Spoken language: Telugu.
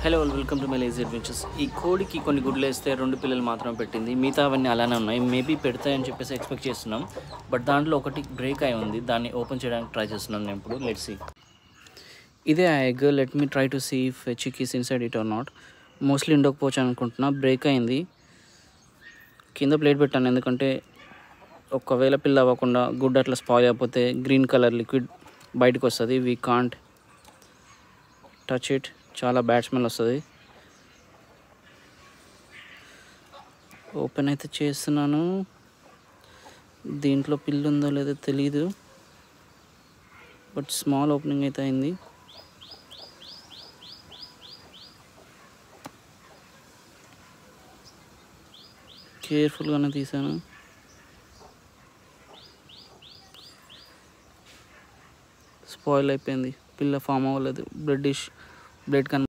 Hello welcome to my lazy adventures. ఈ కోడికి కొన్ని గుడ్లు వేస్తే 2 పిల్లలు మాత్రమే పెట్టింది, మిగతా అవన్నీ అలానే ఉన్నాయి. మేబీ పెడతాయని చెప్పేసి ఎక్స్పెక్ట్ చేస్తున్నాం, బట్ దాంట్లో ఒకటి బ్రేక్ అయి ఉంది. దాన్ని ఓపెన్ చేయడానికి ట్రై చేస్తున్నాను నేను ఇప్పుడు. Let's see. ఇదే ఆ egg. Let me try to see if chick is inside it or not. Mostly ఉండకపోవచ్చు అనుకుంటున్నా. బ్రేక్ అయింది. కింద ప్లేట్ పెట్టాను, ఎందుకంటే ఒకవేళ పిల్ల అవ్వకుండా గుడ్ అట్లా స్పాయిల్ అయిపోతే గ్రీన్ కలర్ లిక్విడ్ బయటకు వస్తుంది. We can't touch it. చాలా బ్యాడ్ స్మెల్ వస్తుంది. ఓపెన్ అయితే చేస్తున్నాను. దీంట్లో పిల్లు ఉందో లేదో తెలీదు, బట్ స్మాల్ ఓపెనింగ్ అయితే అయింది. కేర్ఫుల్గానే తీసాను. స్పాయిల్ అయిపోయింది. పిల్ల ఫామ్ అవ్వలేదు. బ్లడ్ కన్